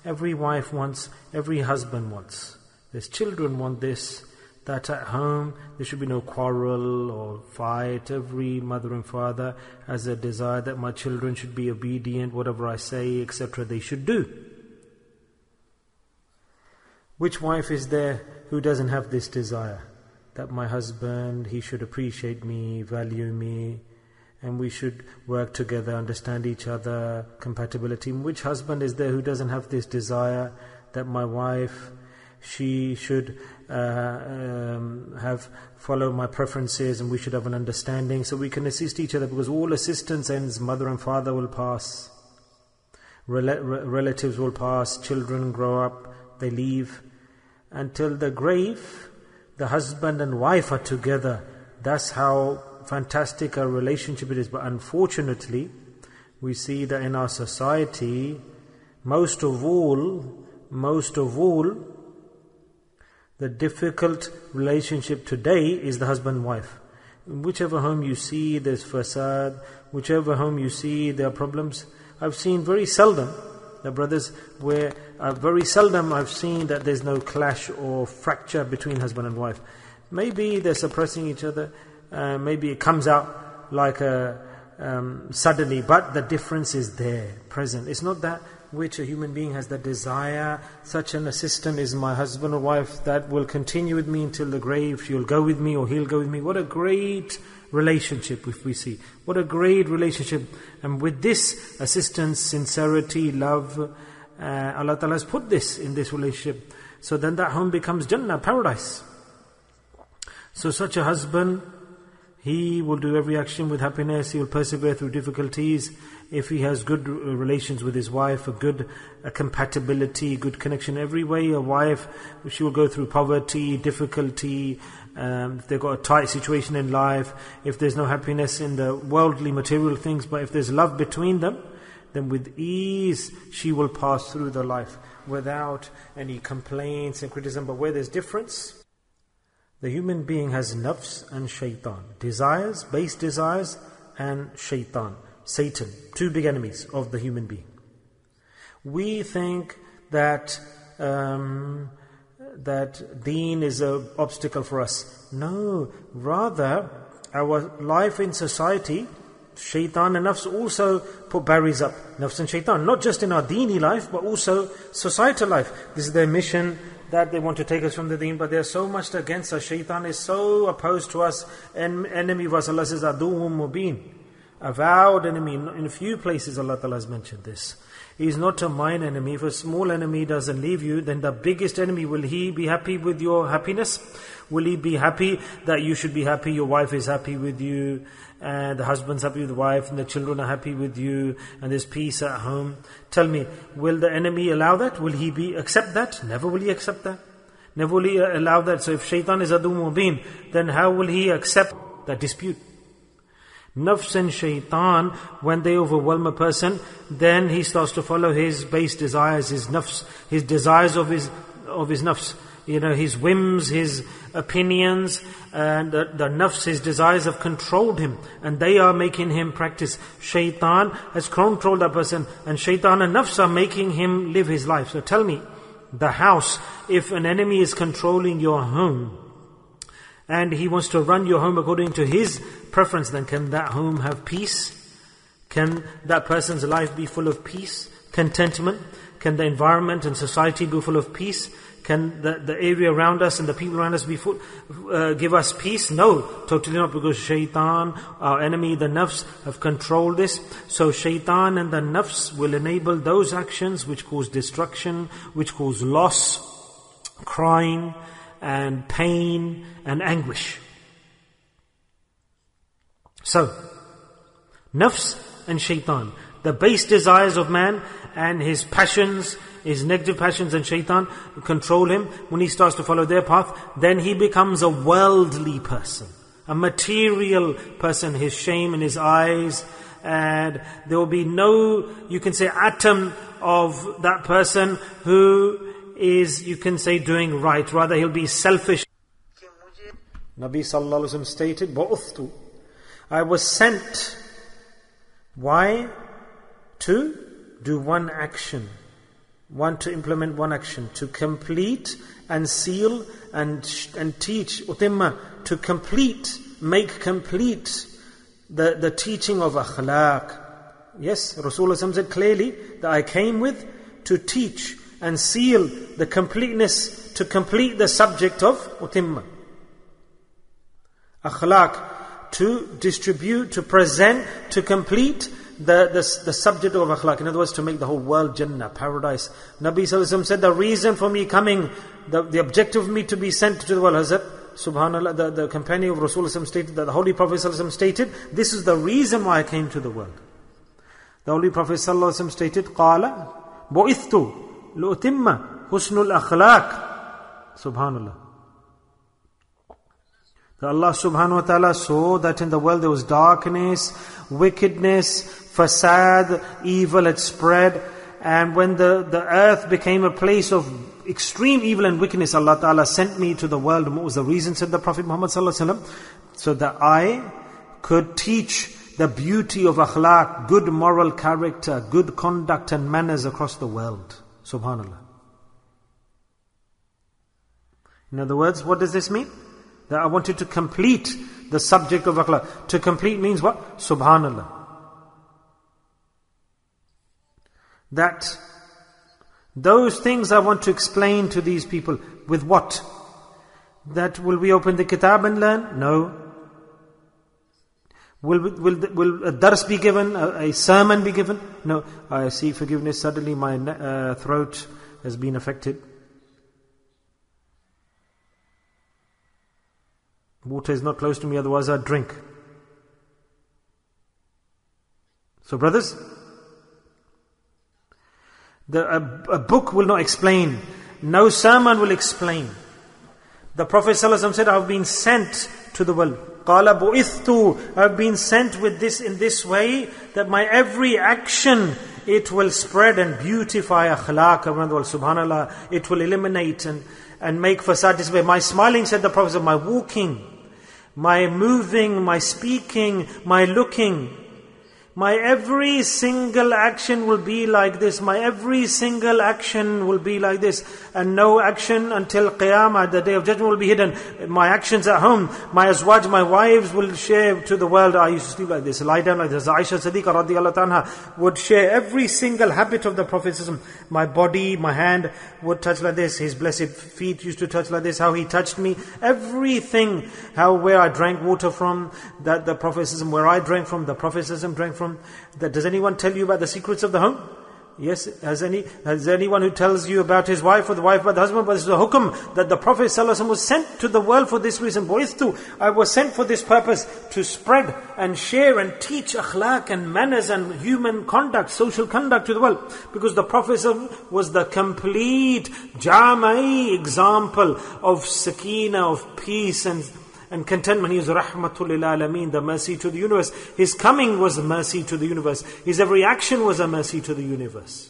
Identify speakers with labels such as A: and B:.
A: every wife wants, every husband wants. There's children want this, that at home there should be no quarrel or fight. Every mother and father has a desire that my children should be obedient, whatever I say, etc. they should do. Which wife is there who doesn't have this desire? That my husband, he should appreciate me, value me, and we should work together, understand each other, compatibility. Which husband is there who doesn't have this desire that my wife, she should follow my preferences, and we should have an understanding so we can assist each other, because all assistance ends, mother and father will pass, relatives will pass, children grow up, they leave. Until the grave, the husband and wife are together. That's how fantastic a relationship it is. But unfortunately, we see that in our society, most of all, the difficult relationship today is the husband-wife. In whichever home you see, there's fasad. Whichever home you see, there are problems. I've seen very seldom, the brothers, where very seldom I've seen that there's no clash or fracture between husband and wife. Maybe they're suppressing each other. Maybe it comes out like suddenly, but the difference is there, present. It's not that which a human being has the desire, such an assistant is my husband or wife that will continue with me until the grave, she'll go with me or he'll go with me. What a great relationship if we see. What a great relationship. And with this assistance, sincerity, love, Allah Ta'ala has put this in this relationship. So then that home becomes Jannah, paradise. So such a husband, he will do every action with happiness, he will persevere through difficulties. If he has good relations with his wife, a compatibility, good connection every way, a wife, she will go through poverty, difficulty, if they've got a tight situation in life, if there's no happiness in the worldly material things, but if there's love between them, then with ease she will pass through the life without any complaints and criticism. But where there's difference, the human being has nafs and shaitan, desires, base desires, and shaitan, Satan, two big enemies of the human being. We think that deen is an obstacle for us. No, rather our life in society, shaitan and nafs also put barriers up. Nafs and shaitan, not just in our deeni life, but also societal life. This is their mission, that they want to take us from the deen, but they are so much against us. Shaitan is so opposed to us, enemy of us. Allah says, aduwwun mubin, avowed enemy. In a few places Allah Ta'ala has mentioned this. He is not a minor enemy. If a small enemy doesn't leave you, then the biggest enemy, will he be happy with your happiness? Will he be happy that you should be happy? Your wife is happy with you, and the husband's happy with the wife, and the children are happy with you, and there's peace at home. Tell me, will the enemy allow that? Will he accept that? Never will he accept that. Never will he allow that. So if shaitan is adu mubin, then how will he accept that dispute? Nafs and shaitan, when they overwhelm a person, then he starts to follow his base desires, his nafs, his desires of his nafs. His whims, his opinions, and the nafs, his desires have controlled him, and they are making him practice. Shaitan has controlled that person, and shaitan and nafs are making him live his life. So tell me, the house, if an enemy is controlling your home, and he wants to run your home according to his preference, then can that home have peace? Can that person's life be full of peace, contentment? Can the environment and society be full of peace? Can the area around us and the people around us give us peace? No, totally not, because shaitan, our enemy, the nafs, have controlled this. So shaitan and the nafs will enable those actions which cause destruction, which cause loss, crying, and pain, and anguish. So, nafs and shaitan, the base desires of man and his passions, his negative passions and shaitan control him. When he starts to follow their path, then he becomes a worldly person, a material person, his shame in his eyes, and there will be no, you can say, atom of that person who is, you can say, doing right. Rather, he'll be selfish. Nabi Sallallahu Alaihi Wasallam stated, "Ba'uthtu," I was sent. Why? To do one action. want to implement one action, to complete and seal and teach, utimma, to complete, make complete the teaching of akhlaq. Yes, Rasulullah said clearly that I came with to teach and seal the completeness, to complete the subject of utimma. Akhlaq, to distribute, to present, to complete the subject of akhlaq. In other words, to make the whole world Jannah, paradise. Nabi Sallallahu Alaihi Wasallam said, the reason for me coming, the objective of me to be sent to the world, Hazrat, subhanallah, the companion of Rasulullah stated, that the Holy Prophet Sallallahu Alaihi Wasallam stated, this is the reason why I came to the world. The Holy Prophet Sallallahu Alaihi Wasallam stated, قَالَ بُعِثْتُ لُؤْتِمَّ حُسْنُ الْأَخْلَاقِ. Subhanallah. That Allah subhanahu wa ta'ala saw that in the world there was darkness, wickedness, fasad, evil had spread. And when the earth became a place of extreme evil and wickedness, Allah ta'ala sent me to the world. And what was the reason, said the Prophet Muhammad sallallahu alaihi wasallam? So that I could teach the beauty of akhlaq, good moral character, good conduct and manners across the world. Subhanallah. In other words, what does this mean? That I wanted to complete the subject of akhlaq. To complete means what? Subhanallah. That those things I want to explain to these people. With what? That will we open the kitab and learn? No. Will a dars be given? A sermon be given? No. I see forgiveness. Suddenly my throat has been affected. Water is not close to me, otherwise I'd drink. So brothers, a book will not explain. No sermon will explain. The Prophet ﷺ said, I've been sent to the world. قَالَ بُعِثْتُ, I've been sent with this in this way, that my every action, it will spread and beautify akhlaq around the world. Subhanallah, it will eliminate and make fasad disappear. My smiling, said the Prophet, my walking, my moving, my speaking, my looking, my every single action will be like this. My every single action will be like this. And no action until Qiyamah, the day of judgment, will be hidden. My actions at home, my azwaj, my wives will share to the world. I used to sleep like this, lie down like this. Aisha Siddiqa radiallahu anha would share every single habit of the Prophet. My body, my hand would touch like this. His blessed feet used to touch like this. How he touched me. Everything. Where I drank water from, that the Prophet, where I drank from, the Prophet drank from. Does anyone tell you about the secrets of the home? Yes, has anyone who tells you about his wife or the wife about the husband? But this is a hukum that the Prophet ﷺ was sent to the world for this reason. I was sent for this purpose, to spread and share and teach akhlaq and manners and human conduct, social conduct to the world. Because the Prophet ﷺ was the complete jamai example of sakina, of peace and contentment. He is rahmatul lil alameen, the mercy to the universe. His coming was a mercy to the universe. His every action was a mercy to the universe.